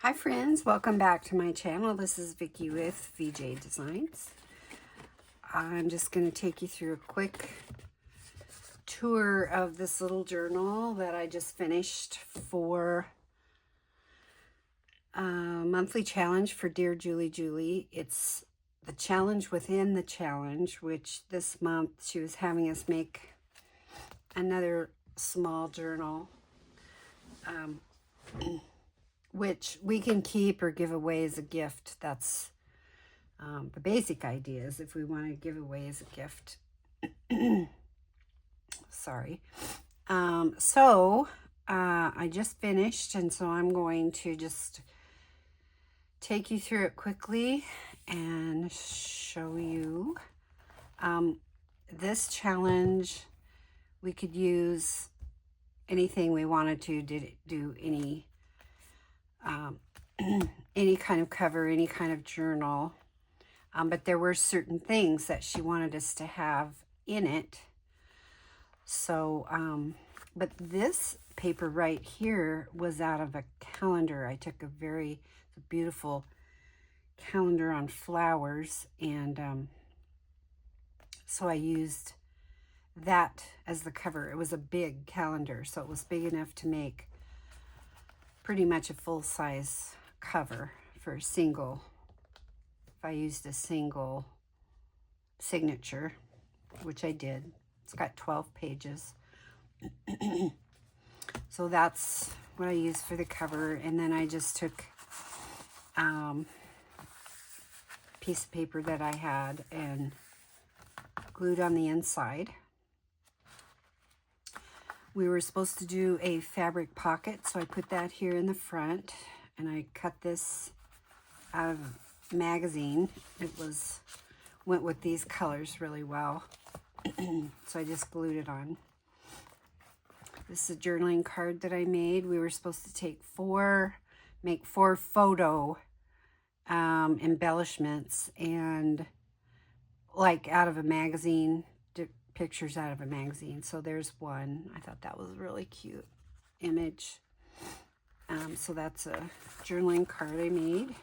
Hi friends, welcome back to my channel. This is Vicki with VJ Designs. I'm just going to take you through a quick tour of this little journal that I just finished for a monthly challenge for Dearjuliejulie. It's the challenge within the challenge, which this month she was having us make another small journal. Which we can keep or give away as a gift. That's the basic idea, is if we want to give away as a gift. Sorry. I just finished, and so I'm going to just take you through it quickly and show you. This challenge, we could use anything we wanted to do any kind of cover, any kind of journal, but there were certain things that she wanted us to have in it. So, but this paper right here was out of a calendar. I took a very beautiful calendar on flowers, and so I used that as the cover. It was a big calendar, so it was big enough to make pretty much a full-size cover for a single, if I used a single signature, which I did. It's got 12 pages. So that's what I used for the cover. And then I just took a piece of paper that I had and glued on the inside. We were supposed to do a fabric pocket, so I put that here in the front, and I cut this out of a magazine. It went with these colors really well, so I just glued it on. This is a journaling card that I made. We were supposed to make four photo embellishments, and like out of a magazine, pictures out of a magazine. So there's one. I thought that was a really cute image. So that's a journaling card I made.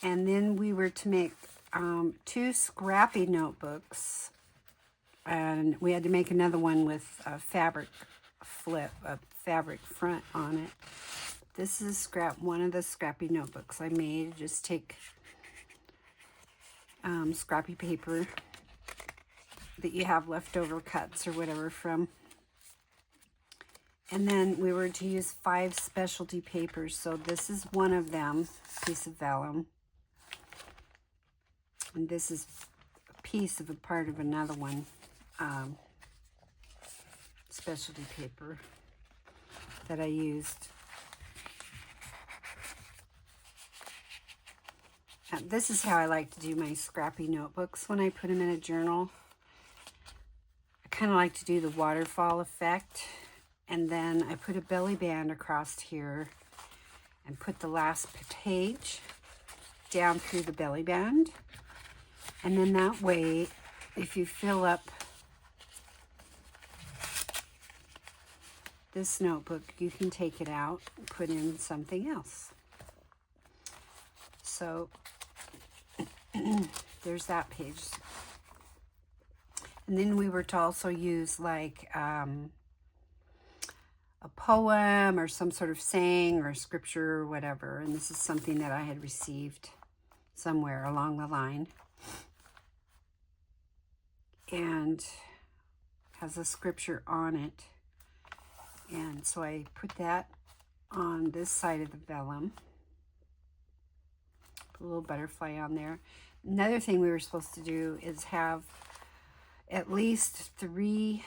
And then we were to make 2 scrappy notebooks, and we had to make another one with a fabric front on it. This is one of the scrappy notebooks I made. Just take scrappy paper that you have leftover cuts or whatever from. And then we were to use 5 specialty papers. So this is one of them, piece of vellum. And this is a piece of a part of another one, specialty paper that I used. This is how I like to do my scrappy notebooks when I put them in a journal. I kind of like to do the waterfall effect, and then I put a belly band across here and put the last page down through the belly band. And then that way, if you fill up this notebook, you can take it out and put in something else. So there's that page. And then we were to also use like a poem or some sort of saying or scripture or whatever. And this is something that I had received somewhere along the line. And has a scripture on it. And so I put that on this side of the vellum. Put a little butterfly on there. Another thing we were supposed to do is have at least 3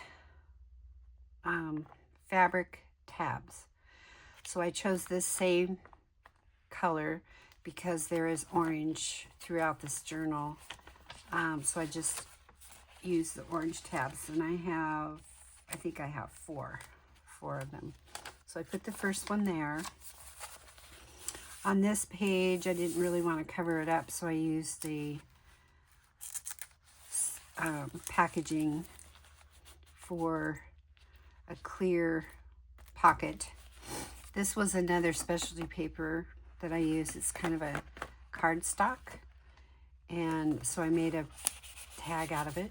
fabric tabs. So I chose this same color because there is orange throughout this journal. So I just used the orange tabs, and I think I have 4 of them. So I put the first one there. On this page, I didn't really want to cover it up, so I used the packaging for a clear pocket This was another specialty paper that I use. It's kind of a cardstock. And so I made a tag out of it.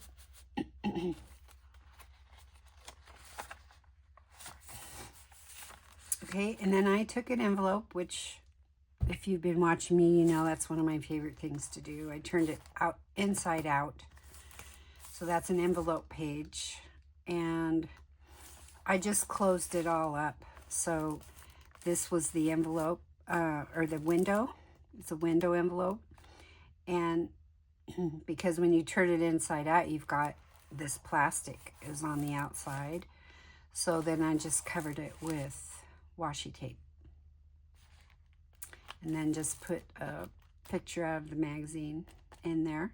Okay, and then I took an envelope, which if you've been watching me, you know that's one of my favorite things to do. I turned it out inside out. So that's an envelope page. And I just closed it all up. So this was the envelope, or the window. It's a window envelope. And because when you turn it inside out, you've got this plastic is on the outside. So then I just covered it with washi tape. And then just put a picture out of the magazine in there.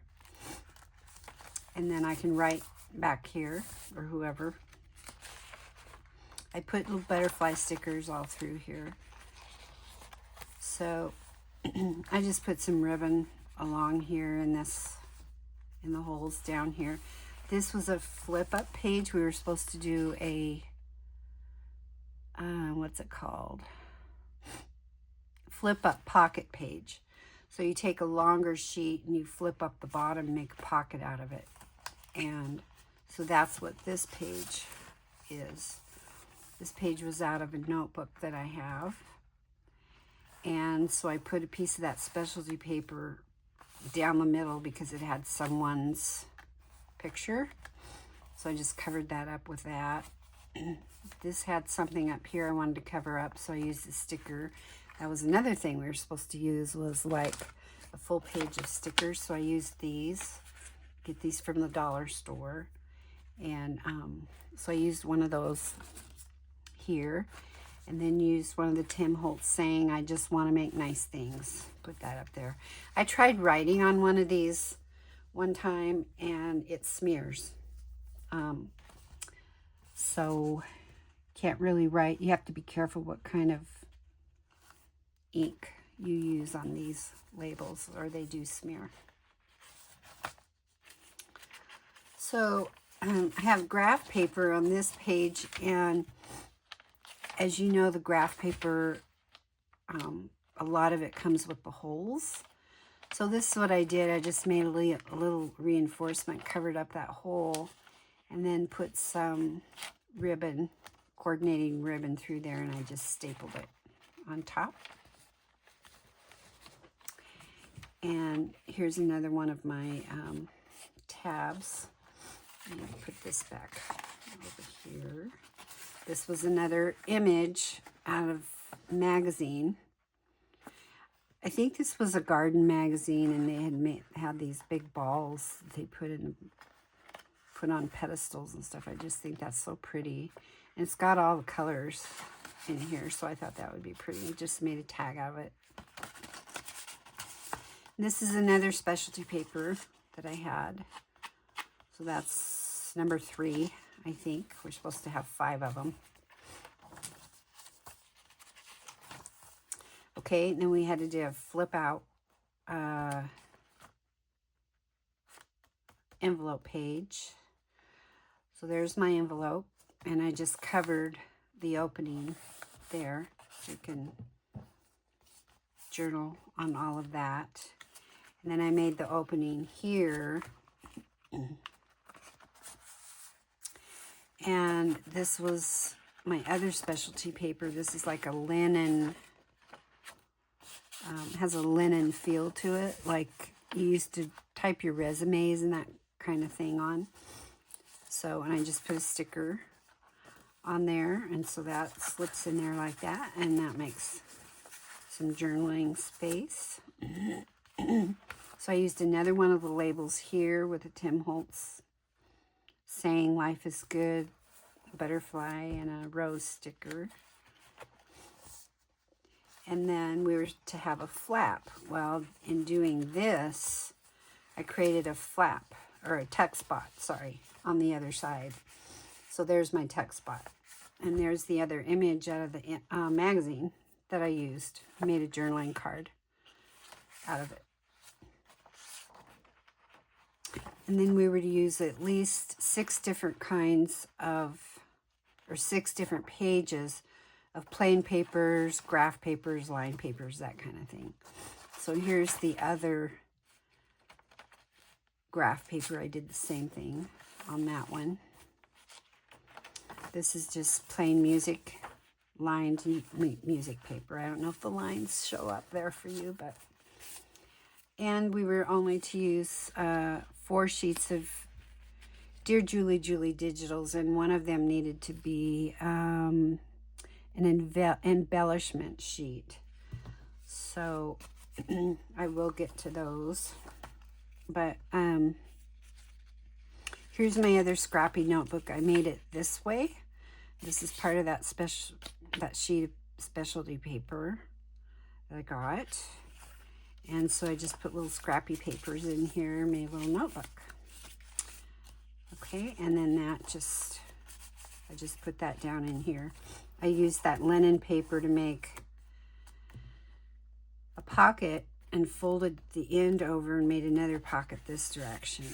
And then I can write back here, or whoever. I put little butterfly stickers all through here. So I just put some ribbon along here in this, in the holes down here. This was a flip up page. We were supposed to do a, what's it called? Flip up pocket page. So you take a longer sheet and you flip up the bottom and make a pocket out of it. And so that's what this page is. This page was out of a notebook that I have. And so I put a piece of that specialty paper down the middle because it had someone's picture. So I just covered that up with that. This had something up here I wanted to cover up, so I used a sticker. That was another thing we were supposed to use, was like a full page of stickers. So I used these. Get these from the dollar store. And so I used one of those here. And then used one of the Tim Holtz saying, I just want to make nice things. Put that up there. I tried writing on one of these one time and it smears. So can't really write. You have to be careful what kind of ink you use on these labels, or they do smear. So I have graph paper on this page, and as you know, the graph paper, a lot of it comes with the holes. So this is what I did. I just made a little reinforcement, covered up that hole, and then put some ribbon, coordinating ribbon through there, and I just stapled it on top. And here's another one of my tabs. I'm going to put this back over here. This was another image out of a magazine. I think this was a garden magazine, and they had these big balls that they put on pedestals and stuff. I just think that's so pretty. And it's got all the colors in here, so I thought that would be pretty. Just made a tag out of it. This is another specialty paper that I had. So that's number 3, I think. We're supposed to have 5 of them. Okay, and then we had to do a flip out envelope page. So there's my envelope, and I just covered the opening there, so you can journal on all of that. And then I made the opening here. And this was my other specialty paper. This is like a linen, has a linen feel to it, like you used to type your resumes and that kind of thing on. So, and I just put a sticker on there, and so that slips in there like that, and that makes some journaling space. So I used another one of the labels here with a Tim Holtz saying life is good, a butterfly, and a rose sticker. And then we were to have a flap. Well, in doing this, I created a flap, or a tuck spot, sorry, on the other side. So there's my tuck spot. And there's the other image out of the magazine that I used. I made a journaling card out of it. And then we were to use at least 6 different kinds of, or 6 different pages of plain papers, graph papers, line papers, that kind of thing. So here's the other graph paper. I did the same thing on that one. This is just plain music lined music paper. I don't know if the lines show up there for you, but... And we were only to use 4 sheets of Dearjuliejulie digitals, and one of them needed to be an embellishment sheet. So I will get to those. But here's my other scrappy notebook. I made it this way. This is part of that sheet of specialty paper that I got. And so I just put little scrappy papers in here, made a little notebook. Okay, and then I just put that down in here. I used that linen paper to make a pocket and folded the end over and made another pocket this direction.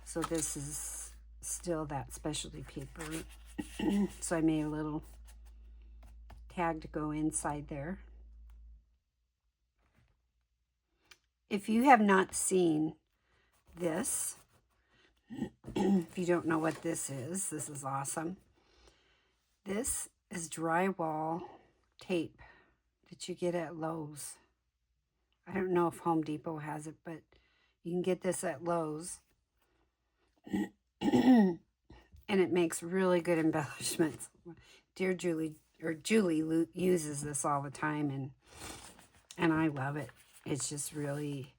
So this is still that specialty paper. So I made a little tag to go inside there. If you have not seen this, if you don't know what this is awesome. This is drywall tape that you get at Lowe's. I don't know if Home Depot has it, but you can get this at Lowe's. And it makes really good embellishments. Julie uses this all the time, and I love it. It's just really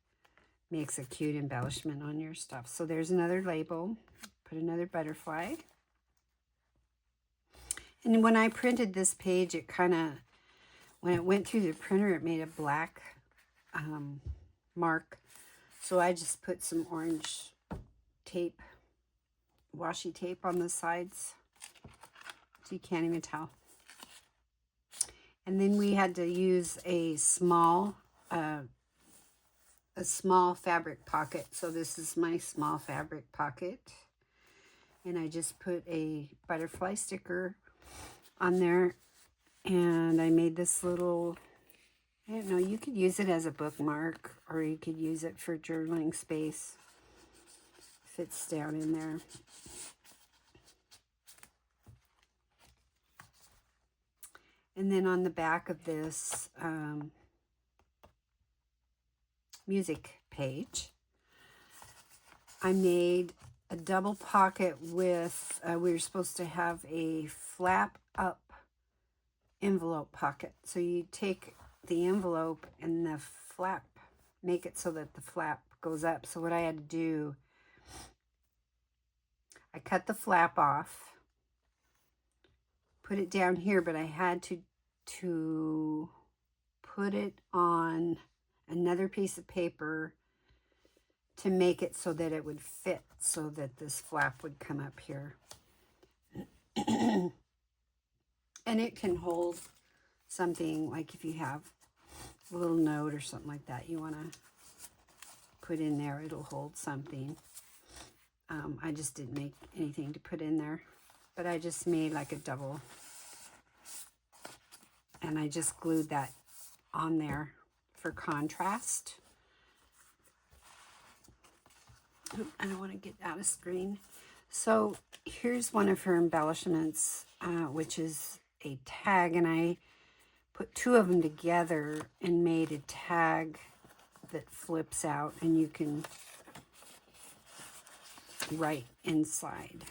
makes a cute embellishment on your stuff. So there's another label. Put another butterfly. And when I printed this page, it kind of, when it went through the printer, it made a black mark. So I just put some orange tape, washi tape on the sides, so you can't even tell. And then we had to use a small fabric pocket. So this is my small fabric pocket. And I just put a butterfly sticker on there. And I made this little, I don't know, you could use it as a bookmark, or you could use it for journaling space. Fits down in there. And then on the back of this music page, I made a double pocket with, we were supposed to have a flap up envelope pocket. So you take the envelope and the flap, make it so that the flap goes up. So what I had to do, I cut the flap off, put it down here, but I had to put it on another piece of paper to make it so that it would fit, so that this flap would come up here. And it can hold something, like if you have a little note or something like that you want to put in there, it'll hold something. I just didn't make anything to put in there, but I just made like a double, and I just glued that on there for contrast. Oop, I don't want to get out of screen. So here's one of her embellishments, which is a tag, and I put 2 of them together and made a tag that flips out, and you can write inside.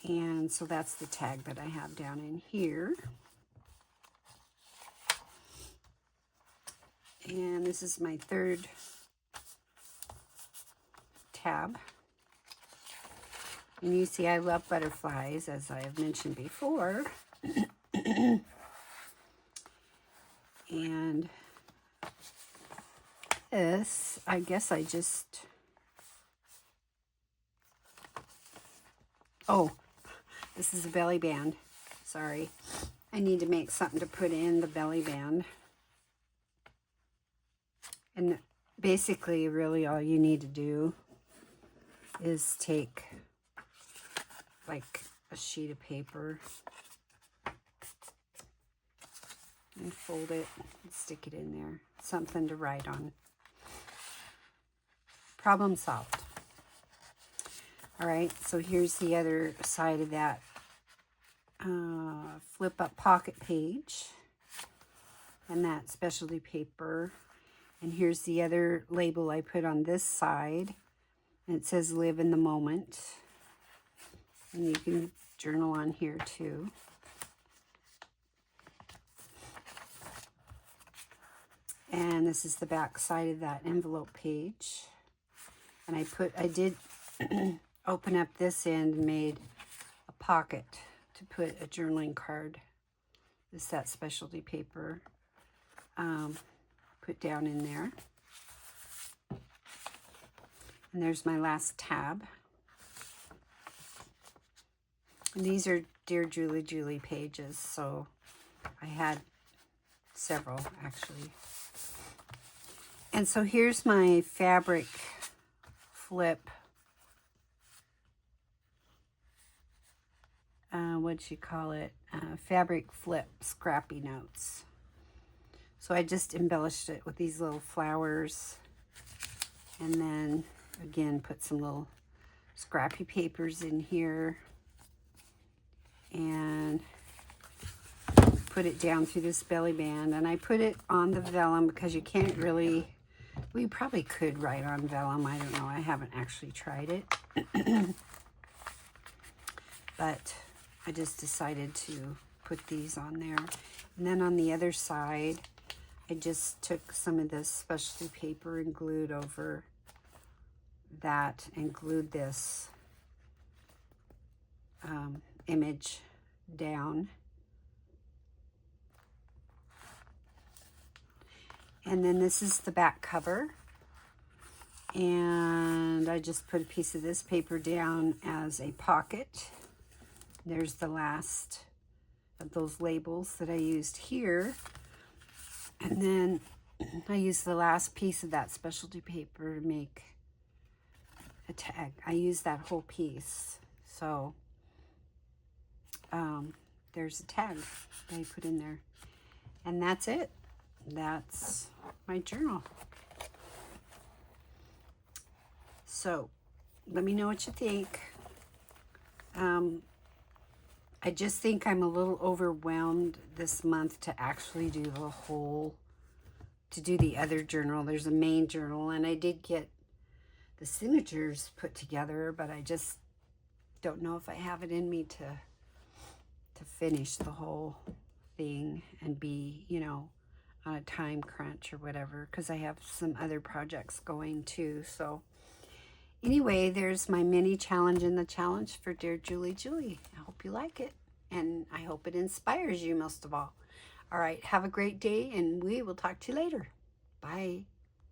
And so that's the tag that I have down in here. And this is my 3rd tab. And you see I love butterflies, as I have mentioned before. And this, I guess I just... Oh, this is a belly band. Sorry. I need to make something to put in the belly band. And basically, really all you need to do is take like a sheet of paper and fold it and stick it in there. Something to write on. Problem solved. All right, so here's the other side of that flip up pocket page and that specialty paper. And here's the other label I put on this side. And it says live in the moment. And you can journal on here too. And this is the back side of that envelope page. And I did open up this end and made a pocket to put a journaling card. This is that specialty paper. Put down in there. And there's my last tab. And these are Dearjuliejulie pages, so I had several actually. And so here's my fabric flip. What'd you call it? Fabric flip scrappy notes. So I just embellished it with these little flowers. And then again, put some little scrappy papers in here. And put it down through this belly band. And I put it on the vellum because you can't really, we probably could write on vellum. I don't know. I haven't actually tried it. But I just decided to put these on there. And then on the other side, I just took some of this specialty paper and glued over that and glued this image down. And then this is the back cover. And I just put a piece of this paper down as a pocket. There's the last of those labels that I used here. And then I used the last piece of that specialty paper to make a tag. I used that whole piece. So there's a tag that I put in there. And that's it. That's my journal. So let me know what you think. I just think I'm a little overwhelmed this month to actually do to do the other journal. There's a main journal, and I did get the signatures put together, but I just don't know if I have it in me to finish the whole thing and be, you know, on a time crunch or whatever, because I have some other projects going too. So anyway, there's my mini challenge in the challenge for Dearjuliejulie. I hope you like it, and I hope it inspires you most of all. All right, have a great day, and we will talk to you later. Bye.